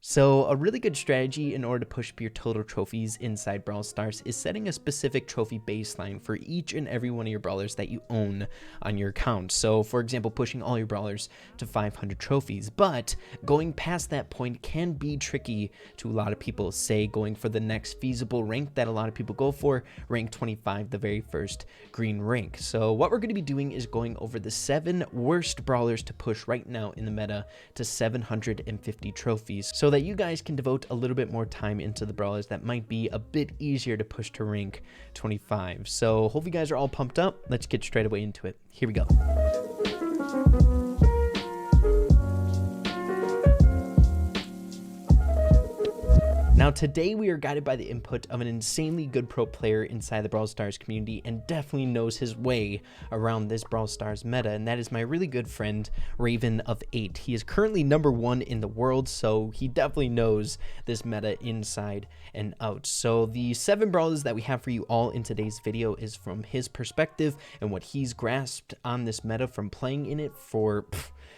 So a really good strategy in order to push up your total trophies inside Brawl Stars is setting a specific trophy baseline for each and every one of your brawlers that you own on your account. So for example, pushing all your brawlers to 500 trophies, but going past that point can be tricky to a lot of people. Say going for the next feasible rank that a lot of people go for, rank 25, the very first green rank. So what we're going to be doing is going over the 7 worst brawlers to push right now in the meta to 750 trophies, so that you guys can devote a little bit more time into the brawlers that might be a bit easier to push to rank 25. So hope you guys are all pumped up. Let's get straight away into it. Here we go. Now today we are guided by the input of an insanely good pro player inside the Brawl Stars community and definitely knows his way around this Brawl Stars meta, and that is my really good friend Raven of 8. He is currently #1 in the world, so he definitely knows this meta inside and out. So the 7 brawlers that we have for you all in today's video is from his perspective and what he's grasped on this meta from playing in it for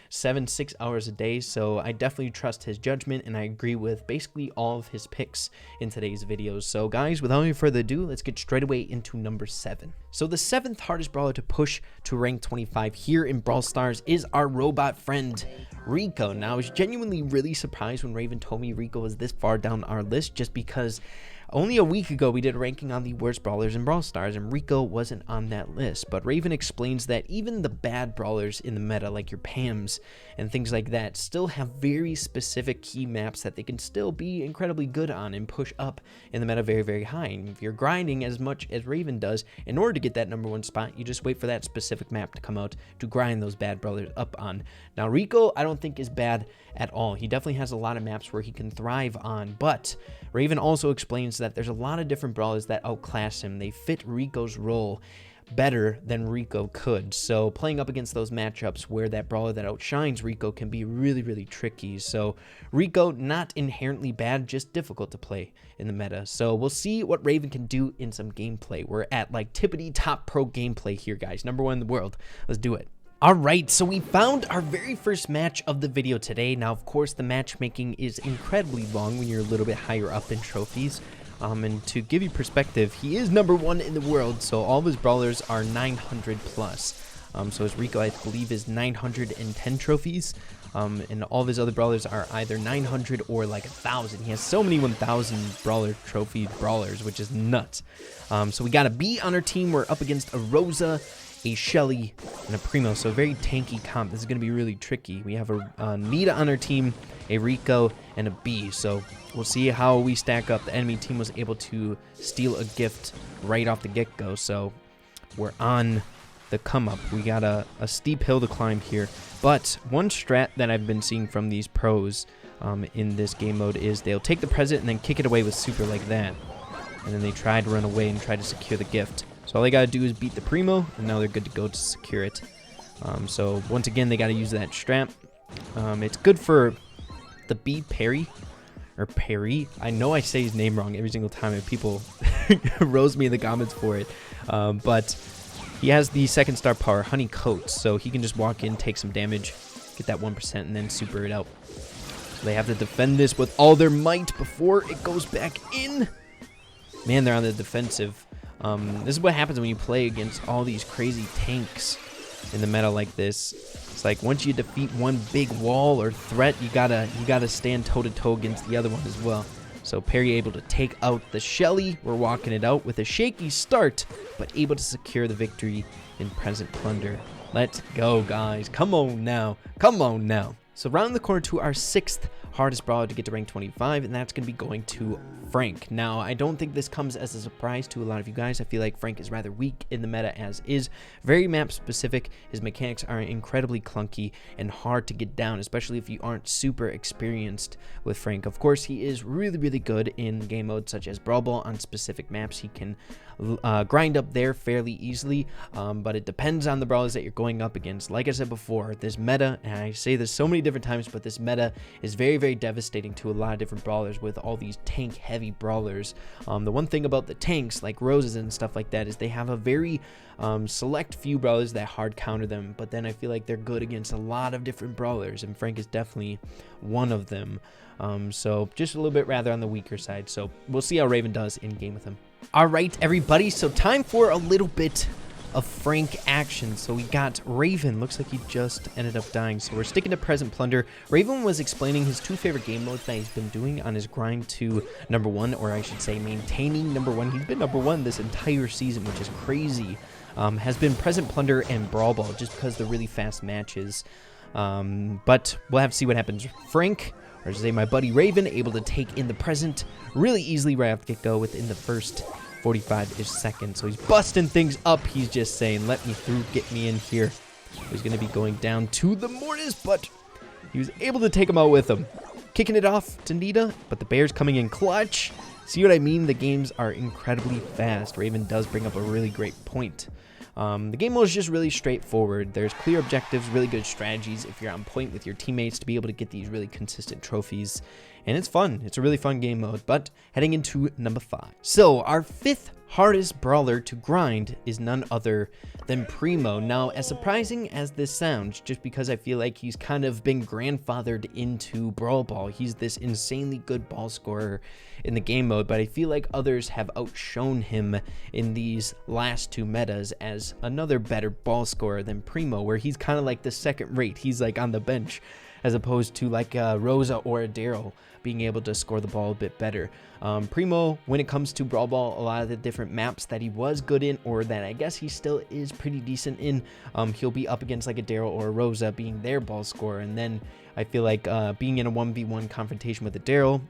7-6 hours a day. So I definitely trust his judgment, and I agree with basically all of his picks in today's videos. So guys, without any further ado, let's get straight away into number 7. So the 7th hardest brawler to push to rank 25 here in Brawl Stars is our robot friend Rico. Now I was genuinely really surprised when Raven told me Rico was this far down our list, just because only a week ago we did a ranking on the worst brawlers in Brawl Stars and Rico wasn't on that list. But Raven explains that even the bad brawlers in the meta, like your Pams and things like that, still have very specific key maps that they can still be incredibly good on and push up in the meta very, very high. And if you're grinding as much as Raven does, in order to get that #1 spot, you just wait for that specific map to come out to grind those bad brawlers up on. Now Rico, I don't think is bad at all. He definitely has a lot of maps where he can thrive on, but Raven also explains that there's a lot of different brawlers that outclass him. They fit Rico's role better than Rico could. So playing up against those matchups where that brawler that outshines Rico can be really, really tricky. So Rico, not inherently bad, just difficult to play in the meta. So we'll see what Raven can do in some gameplay. We're at like tippity top pro gameplay here, guys. #1 in the world. Let's do it. Alright, so we found our very first match of the video today. Now, of course, the matchmaking is incredibly long when you're a little bit higher up in trophies. And to give you perspective, he is #1 in the world, so all of his brawlers are 900 plus. So his Rico, I believe, is 910 trophies. And all of his other brawlers are either 900 or like 1,000. He has so many 1,000 brawler trophy brawlers, which is nuts. So we got a B on our team. We're up against a Rosa, a Shelly, and a Primo, so a very tanky comp. This is going to be really tricky. We have a Nita on our team, a Rico, and a B, so we'll see how we stack up. The enemy team was able to steal a gift right off the get-go, so we're on the come-up. We got a steep hill to climb here, but one strat that I've been seeing from these pros in this game mode is they'll take the present and then kick it away with super like that, and then they try to run away and try to secure the gift. So all they gotta do is beat the Primo, and now they're good to go to secure it. So once again, they gotta use that strap. It's good for the B parry, or parry. I know I say his name wrong every single time, and people roast me in the comments for it. But he has the 2nd star power, Honey Coat, so he can just walk in, take some damage, get that 1%, and then super it out. So they have to defend this with all their might before it goes back in. Man, they're on the defensive. This is what happens when you play against all these crazy tanks in the meta like this. It's like once you defeat one big wall or threat, you gotta stand toe-to-toe against the other one as well. So Perry able to take out the Shelly. We're walking it out with a shaky start, but able to secure the victory in present plunder. Let's go, guys. Come on now. Come on now. So round the corner to our 6th hardest brawler to get to rank 25, and that's going to be going to Frank. Now, I don't think this comes as a surprise to a lot of you guys. I feel like Frank is rather weak in the meta as is. Very map specific. His mechanics are incredibly clunky and hard to get down, especially if you aren't super experienced with Frank. Of course, he is really, really good in game modes such as Brawl Ball on specific maps. He can grind up there fairly easily, but it depends on the brawlers that you're going up against. Like I said before, this meta, and I say this so many different times, but this meta is very, very devastating to a lot of different brawlers with all these tank heavy brawlers. The one thing about the tanks like roses and stuff like that is they have a very select few brawlers that hard counter them, but then I feel like they're good against a lot of different brawlers, and Frank is definitely one of them. So just a little bit rather on the weaker side, so we'll see how Raven does in game with him. All right, everybody, so time for a little bit of Frank action. So we got Raven. Looks like he just ended up dying, so we're sticking to present plunder. Raven was explaining his 2 favorite game modes that he's been doing on his grind to number 1, or I should say maintaining number 1. He's been number 1 this entire season, which is crazy. Has been present plunder and brawl ball, just because they're really fast matches. But we'll have to see what happens. Frank, or I should say my buddy Raven, able to take in the present really easily right off the get-go within the first 45-ish seconds. So he's busting things up. He's just saying, let me through, get me in here. He's going to be going down to the Mortis, but he was able to take him out with him. Kicking it off to Nita, but the Bears coming in clutch. See what I mean? The games are incredibly fast. Raven does bring up a really great point. The game mode is just really straightforward. There's clear objectives, really good strategies if you're on point with your teammates to be able to get these really consistent trophies. And it's fun. It's a really fun game mode. But heading into number 5. So our 5th hardest brawler to grind is none other than Primo. Now, as surprising as this sounds, just because I feel like he's kind of been grandfathered into Brawl Ball. He's this insanely good ball scorer in the game mode, but I feel like others have outshone him in these last 2 metas as another better ball scorer than Primo, where he's kind of like the second rate. He's like on the bench, as opposed to like a Rosa or a Daryl being able to score the ball a bit better. Primo, when it comes to Brawl Ball, a lot of the different maps that he was good in, or that I guess he still is pretty decent in, he'll be up against like a Daryl or a Rosa being their ball scorer, and then I feel like being in a 1v1 confrontation with a Daryl,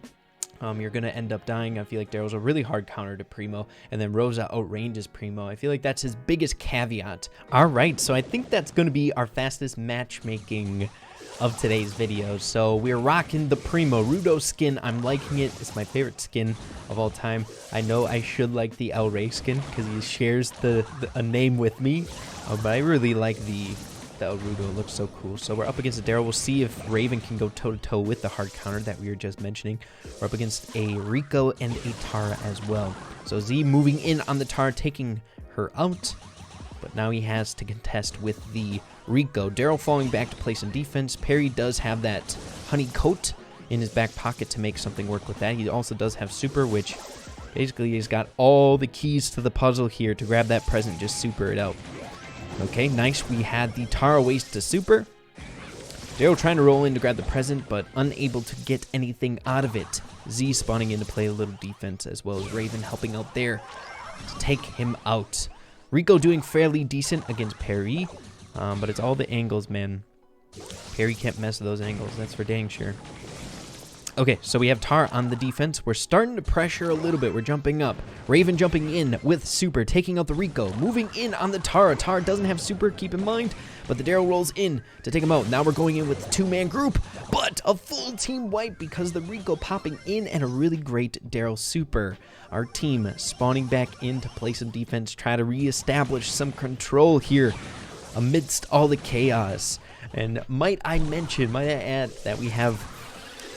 you're going to end up dying. I feel like Daryl's a really hard counter to Primo, and then Rosa outranges Primo. I feel like that's his biggest caveat. All right, so I think that's going to be our fastest matchmaking of today's video. So we're rocking the Primo Rudo skin. I'm liking it. It's my favorite skin of all time. I know I should like the El Rey skin because he shares a name with me, but I really like the El Rudo. It looks so cool. So we're up against a Daryl. We'll see if Raven can go toe-to-toe with the hard counter that we were just mentioning. We're up against a Rico and a Tara as well. So Z moving in on the Tara, taking her out, but now he has to contest with the Rico. Daryl falling back to play some defense. Perry does have that honey coat in his back pocket to make something work with that. He also does have super, which basically he's got all the keys to the puzzle here to grab that present, just super it out. Okay, nice. We had the Tara waste to super. Daryl trying to roll in to grab the present, but unable to get anything out of it. Z spawning in to play a little defense, as well as Raven helping out there to take him out. Rico doing fairly decent against Perry, but it's all the angles, man. Perry can't mess with those angles, that's for dang sure. Okay, so we have Tara on the defense. We're starting to pressure a little bit. We're jumping up. Raven jumping in with super, taking out the Rico. Moving in on the Tara. Tara doesn't have super, keep in mind, but the Daryl rolls in to take him out. Now we're going in with a 2-man group, but a full team wipe because the Rico popping in and a really great Daryl super. Our team spawning back in to play some defense, try to reestablish some control here amidst all the chaos. And might I add that we have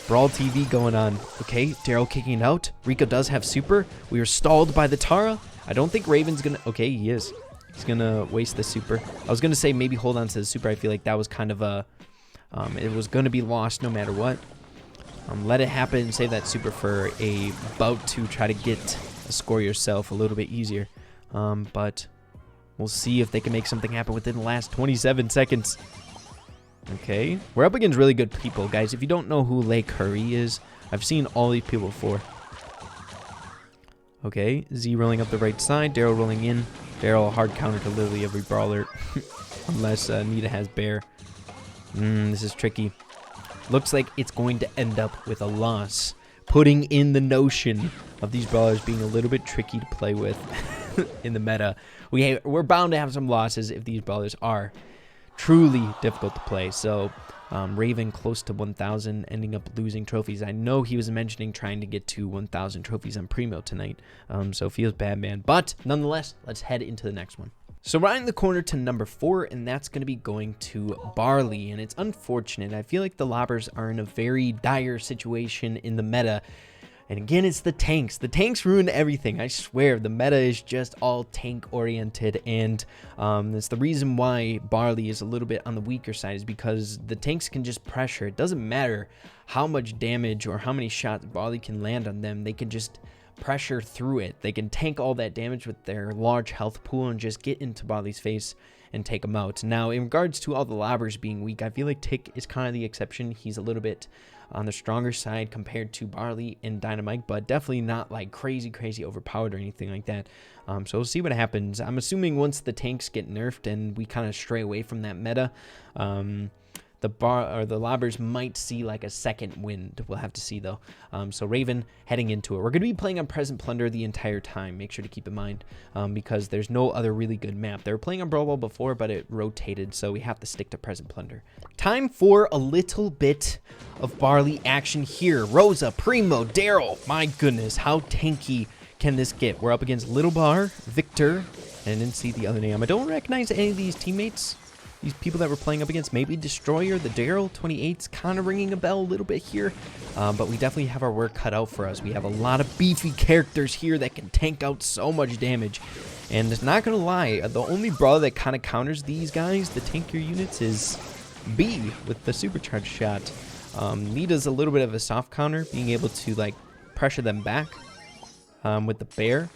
Brawl TV going on. Okay, Daryl kicking it out. Rico does have super. We are stalled by the Tara. I don't think Raven's gonna... Okay, he is. He's gonna waste the super. I was gonna say maybe hold on to the super. I feel like that was kind of a... it was gonna be lost no matter what. Let it happen and save that super for a bout to try to get a score yourself a little bit easier. But we'll see if they can make something happen within the last 27 seconds. Okay, we're up against really good people, guys. If you don't know who Lay Curry is, I've seen all these people before. Okay, Z rolling up the right side, Daryl rolling in. Daryl hard counter to literally every brawler, unless Nita has bear. This is tricky. Looks like it's going to end up with a loss, putting in the notion of these brawlers being a little bit tricky to play with in the meta. We're bound to have some losses if these brawlers are truly difficult to play. So Raven close to 1,000, ending up losing trophies. I know he was mentioning trying to get to 1,000 trophies on Primo tonight, so feels bad, man. But nonetheless, let's head into the next one. So rounding the corner to number 4, and that's going to be going to Barley. And it's unfortunate. I feel like the lobbers are in a very dire situation in the meta. And again, it's the tanks. The tanks ruin everything. I swear, the meta is just all tank oriented. And that's the reason why Barley is a little bit on the weaker side, is because the tanks can just pressure. It doesn't matter how much damage or how many shots Barley can land on them. They can just pressure through it. They can tank all that damage with their large health pool and just get into Barley's face and take him out. Now, in regards to all the lobbers being weak, I feel like Tick is kind of the exception. He's a little bit on the stronger side compared to Barley and Dynamike, but definitely not like crazy overpowered or anything like that. So we'll see what happens. I'm assuming once the tanks get nerfed and we kind of stray away from that meta, the lobbers might see like a second wind. We'll have to see though. So Raven heading into it. We're going to be playing on Present Plunder the entire time. Make sure to keep in mind because there's no other really good map. They were playing on Brawl Ball before, but it rotated, so we have to stick to Present Plunder. Time for a little bit of Barley action here. Rosa, Primo, Daryl. My goodness, how tanky can this get? We're up against Little Bar, Victor, and I didn't see the other name. I don't recognize any of these teammates. These people that we're playing up against, maybe Destroyer, the Daryl, 28's kind of ringing a bell a little bit here. But we definitely have our work cut out for us. We have a lot of beefy characters here that can tank out so much damage. And it's not going to lie, the only brawler that kind of counters these guys, the tankier units, is B with the supercharged shot. Nita's a little bit of a soft counter, being able to like pressure them back with the bear.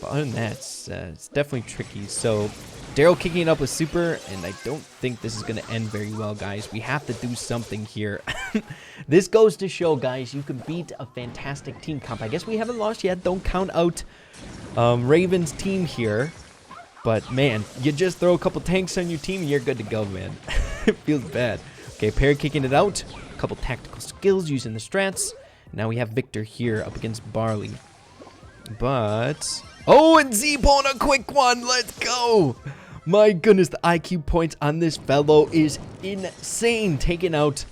But other than that, it's definitely tricky. So Daryl kicking it up with super, and I don't think this is going to end very well, guys. We have to do something here. This goes to show, guys, you can beat a fantastic team comp. I guess we haven't lost yet. Don't count out Raven's team here. But, man, you just throw a couple tanks on your team, and you're good to go, man. It feels bad. Okay, Perry kicking it out. A couple tactical skills using the strats. Now we have Victor here up against Barley. But... oh, and Z pulling a quick one. Let's go. My goodness, the IQ points on this fellow is insane. Taking out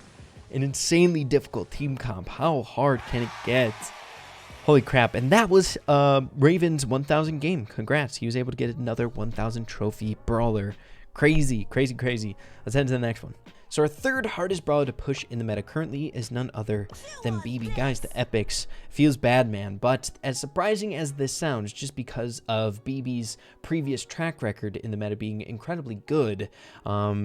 an insanely difficult team comp. How hard can it get? Holy crap. And that was Raven's 1,000 game. Congrats. He was able to get another 1,000 trophy brawler. Crazy. Let's head to the next one. So our third hardest brawler to push in the meta currently is none other than Bibi. Guys, the epics. Feels bad, man. But as surprising as this sounds, just because of Bibi's previous track record in the meta being incredibly good,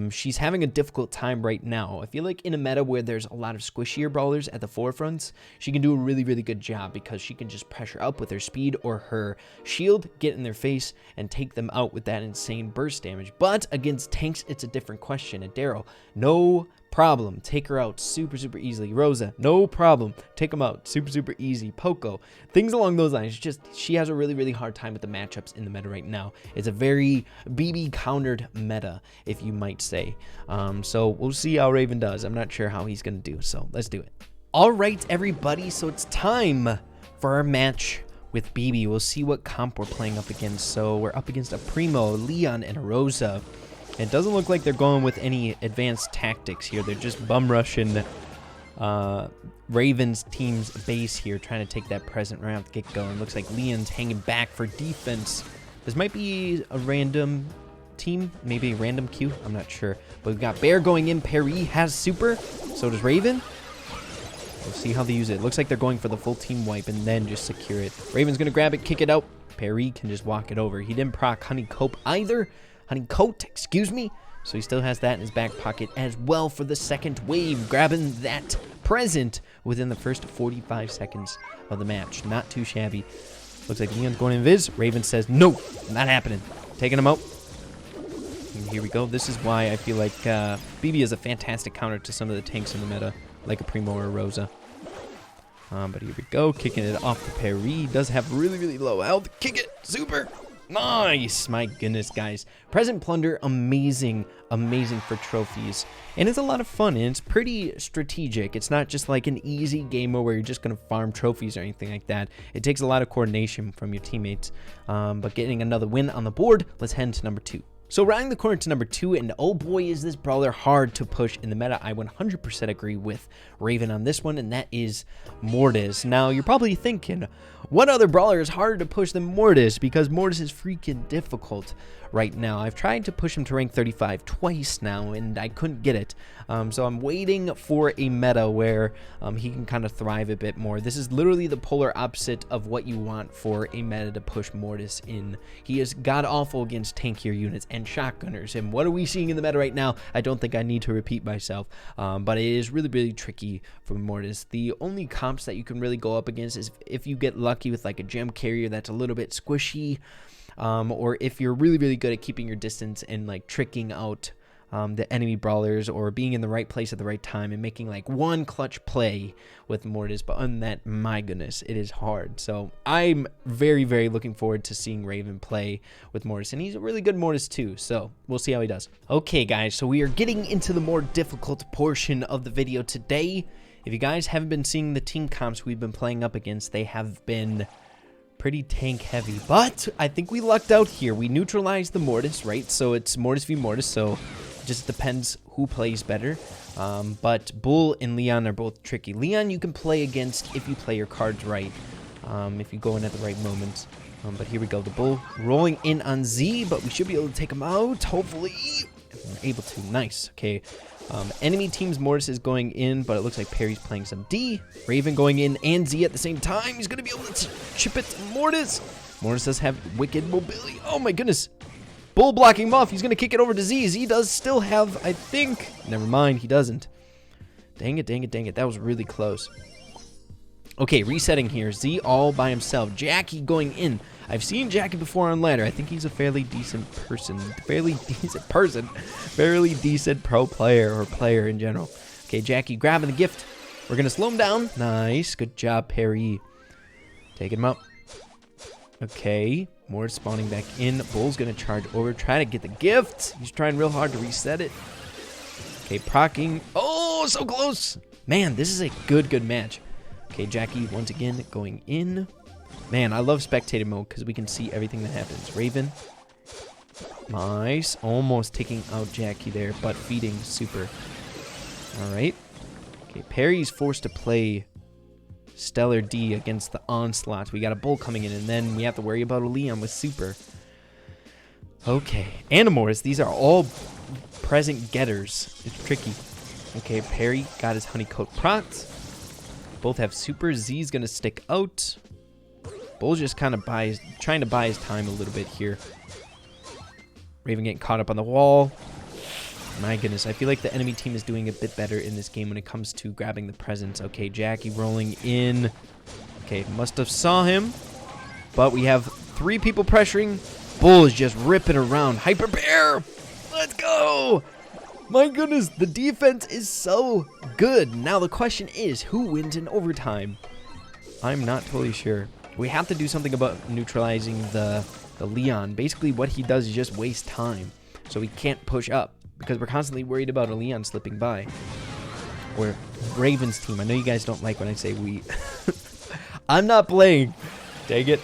she's having a difficult time right now. I feel like in a meta where there's a lot of squishier brawlers at the forefronts, she can do a really good job because she can just pressure up with her speed or her shield, get in their face, and take them out with that insane burst damage. But against tanks, it's a different question. And Daryl, no problem, take her out super easily. Rosa, no problem, take them out super easy. Poco, things along those lines. Just she has a really hard time with the matchups in the meta right now. It's a very BB countered meta, if you might say. So we'll see how Raven does. I'm not sure how he's gonna do, so let's do it. All right, everybody, so it's time for our match with Bibi. We'll see what comp we're playing up against. So we're up against a Primo, Leon, and a Rosa. It doesn't look like they're going with any advanced tactics here. They're just bum rushing Raven's team's base here, trying to take that present right off the get-go. And looks like Leon's hanging back for defense. This might be a random team, maybe a random queue. I'm not sure. But we've got Bear going in. Perry has super. So does Raven. We'll see how they use it. Looks like they're going for the full team wipe and then just secure it. Raven's going to grab it, kick it out. Perry can just walk it over. He didn't proc Honeycoat either. Honeycoat, excuse me. So he still has that in his back pocket as well for the second wave, grabbing that present within the first 45 seconds of the match. Not too shabby. Looks like Leon's going invis. Raven says, no, not happening. Taking him out. And here we go. This is why I feel like Bibi is a fantastic counter to some of the tanks in the meta, like a Primo or a Rosa. But here we go, kicking it off to Perry. Does have really low health. Kick it, super. Nice. My goodness, guys. Present Plunder, amazing for trophies. And it's a lot of fun, and it's pretty strategic. It's not just like an easy game where you're just going to farm trophies or anything like that. It takes a lot of coordination from your teammates. But getting another win on the board, let's head into number 2. So rounding the corner to number 2, and oh boy is this brawler hard to push in the meta. I 100% agree with Raven on this one, and that is Mortis. Now you're probably thinking, what other brawler is harder to push than Mortis? Because Mortis is freaking difficult right now. I've tried to push him to rank 35 twice now, and I couldn't get it. So I'm waiting for a meta where he can kind of thrive a bit more. This is literally the polar opposite of what you want for a meta to push Mortis in. He is god-awful against tankier units and shotgunners. And what are we seeing in the meta right now? I don't think I need to repeat myself, but it is really, really tricky for Mortis. The only comps that you can really go up against is if you get lucky with like a gem carrier that's a little bit squishy, or if you're really, really good at keeping your distance and like tricking out the enemy brawlers, or being in the right place at the right time and making like one clutch play with Mortis. But other than that, my goodness, it is hard. So I'm very, very looking forward to seeing Raven play with Mortis, and he's a really good Mortis too, so we'll see how he does. Okay guys, so we are getting into the more difficult portion of the video today. If you guys haven't been seeing the team comps we've been playing up against, they have been pretty tank heavy, but I think we lucked out here. We neutralized the Mortis, right? So it's Mortis v Mortis, so it just depends who plays better. But Bull and Leon are both tricky. Leon you can play against if you play your cards right, if you go in at the right moments. But here we go, the Bull rolling in on Z, but we should be able to take him out, hopefully. We're able to. Nice. Okay. Enemy team's Mortis is going in, but it looks like Perry's playing some D. Raven going in and Z at the same time. He's going to be able to chip it to Mortis. Mortis does have wicked mobility. Oh my goodness. Bull blocking him off. He's going to kick it over to Z. Z does still have, I think. Never mind, he doesn't. Dang it, dang it, dang it. That was really close. Okay, resetting here. Z all by himself. Jackie going in. I've seen Jackie before on ladder. I think he's a fairly decent person. Fairly decent pro player, or player in general. Okay, Jackie grabbing the gift. We're going to slow him down. Nice. Good job, Perry. Taking him up. Okay. More spawning back in. Bull's going to charge over. Try to get the gift. He's trying real hard to reset it. Okay, procking. Oh, so close. Man, this is a good match. Okay, Jackie once again going in. Man, I love spectator mode because we can see everything that happens. Raven. Nice. Almost taking out Jackie there, but feeding super. All right. Okay, Perry's forced to play Stellar D against the Onslaught. We got a Bull coming in, and then we have to worry about a Leon with super. Okay. Animorphs, these are all present getters. It's tricky. Okay, Perry got his honeycoat procs. Both have super. Z's going to stick out. Bull's just kind of trying to buy his time a little bit here. Raven getting caught up on the wall. My goodness, I feel like the enemy team is doing a bit better in this game when it comes to grabbing the presents. Okay, Jackie rolling in. Okay, must have saw him. But we have 3 people pressuring. Bull is just ripping around. Hyper Bear! Let's go! My goodness, the defense is so good. Now the question is, who wins in overtime? I'm not totally sure. We have to do something about neutralizing the Leon. Basically, what he does is just waste time. So he can't push up because we're constantly worried about a Leon slipping by. Or Raven's team. I know you guys don't like when I say we. I'm not playing. Dang it.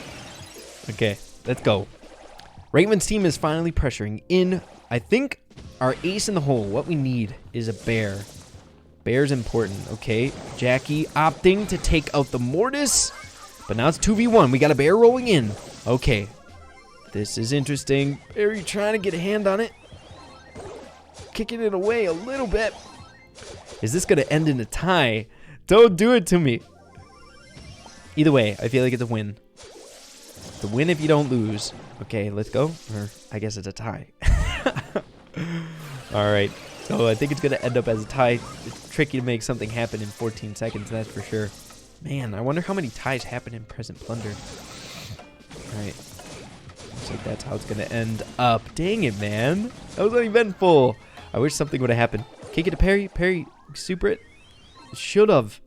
Okay, let's go. Raven's team is finally pressuring in. I think our ace in the hole. What we need is a bear. Bear's important. Okay, Jackie opting to take out the Mortis. But now it's 2v1. We got a bear rolling in. Okay. This is interesting. Barry trying to get a hand on it. Kicking it away a little bit. Is this going to end in a tie? Don't do it to me. Either way, I feel like it's a win. The win if you don't lose. Okay, let's go. Or I guess it's a tie. All right. So I think it's going to end up as a tie. It's tricky to make something happen in 14 seconds, that's for sure. Man, I wonder how many ties happen in Present Plunder. Alright. Looks like that's how it's going to end up. Dang it, man. That was uneventful. I wish something would have happened. Kick it to Perry. Perry, super it. Should have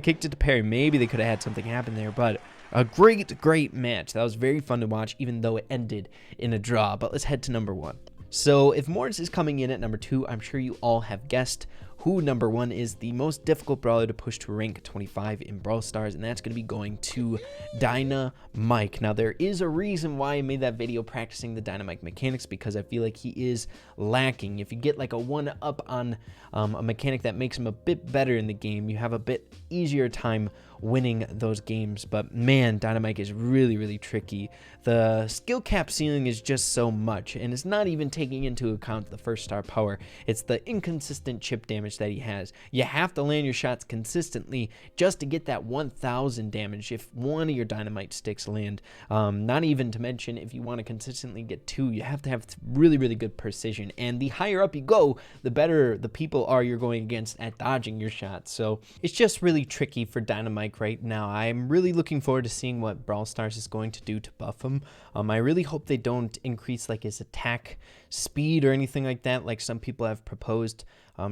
kicked it to Perry. Maybe they could have had something happen there. But a great match. That was very fun to watch, even though it ended in a draw. But let's head to number 1. So if Mortis is coming in at number 2, I'm sure you all have guessed who number 1 is the most difficult brawler to push to rank 25 in Brawl Stars, and that's going to be going to Dynamike. Now, there is a reason why I made that video practicing the Dynamike mechanics, because I feel like he is lacking. If you get like a 1-up on a mechanic that makes him a bit better in the game, you have a bit easier time winning those games. But man, Dynamike is really tricky. The skill cap ceiling is just so much, and it's not even taking into account the first star power. It's the inconsistent chip damage that he has. You have to land your shots consistently just to get that 1000 damage if one of your dynamite sticks land. Not even to mention, if you want to consistently get 2, you have to have really good precision, and the higher up you go, the better the people are you're going against at dodging your shots. So it's just really tricky for Dynamike right now. I'm really looking forward to seeing what Brawl Stars is going to do to buff him. I really hope they don't increase like his attack speed or anything like that, like some people have proposed,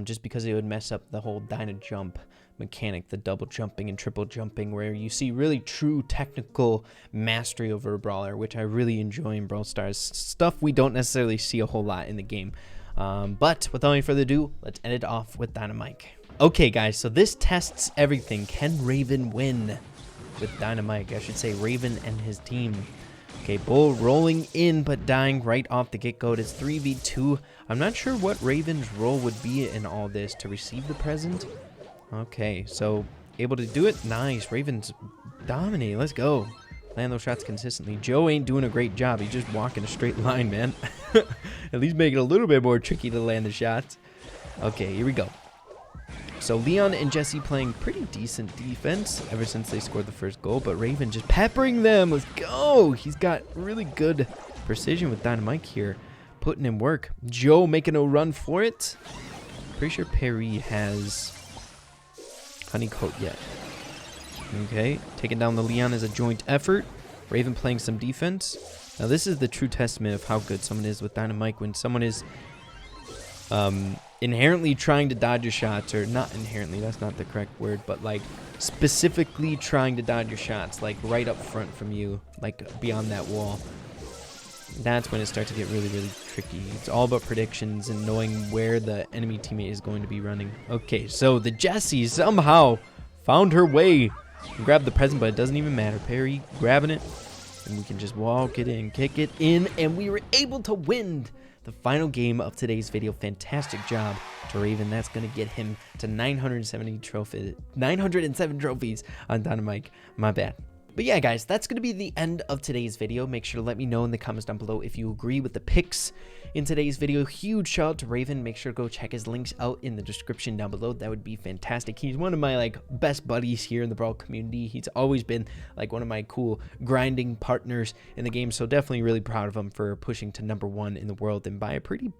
just because it would mess up the whole Dyna jump mechanic, the double jumping and triple jumping, where you see really true technical mastery over a brawler, which I really enjoy in Brawl Stars. Stuff we don't necessarily see a whole lot in the game. But without any further ado, let's end it off with Dynamike. Okay guys, so this tests everything. Can Raven win with Dynamike? I should say Raven and his team. Okay, Bull rolling in but dying right off the get-go. It is 3v2. I'm not sure what Raven's role would be in all this. To receive the present? Okay, so able to do it? Nice. Raven's dominating. Let's go. Land those shots consistently. Joe ain't doing a great job. He's just walking a straight line, man. At least make it a little bit more tricky to land the shots. Okay, here we go. So Leon and Jesse playing pretty decent defense ever since they scored the first goal, but Raven just peppering them. Let's go. He's got really good precision with Dynamike here, putting in work. Joe making a run for it. Pretty sure Perry has Honeycoat yet. Okay, taking down the Leon is a joint effort. Raven playing some defense. Now this is the true testament of how good someone is with Dynamike, when someone is inherently trying to dodge your shots, or not inherently, that's not the correct word, but like specifically trying to dodge your shots, like right up front from you, like beyond that wall. That's when it starts to get really tricky. It's all about predictions and knowing where the enemy teammate is going to be running. Okay, so the Jessie somehow found her way and grabbed the present, but it doesn't even matter. Perry grabbing it, and we can just walk it in, kick it in, and we were able to win the final game of today's video. Fantastic job to Raven. That's going to get him to 907 trophies on Dynamike. My bad. But yeah, guys, that's going to be the end of today's video. Make sure to let me know in the comments down below if you agree with the picks in today's video. Huge shout out to Raven. Make sure to go check his links out in the description down below. That would be fantastic. He's one of my like best buddies here in the Brawl community. He's always been like one of my cool grinding partners in the game. So definitely really proud of him for pushing to #1 in the world, and by a pretty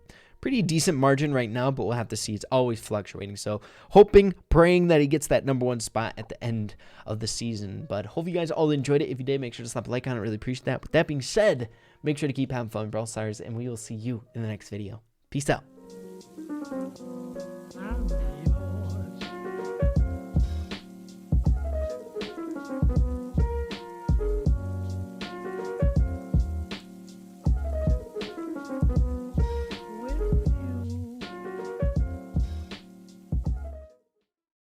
decent margin right now, but we'll have to see. It's always fluctuating, so hoping, praying that he gets that #1 spot at the end of the season. But hope you guys all enjoyed it. If you did, make sure to slap a like on it. Really appreciate that. With that being said, make sure to keep having fun in Brawl Stars, and we will see you in the next video. Peace out.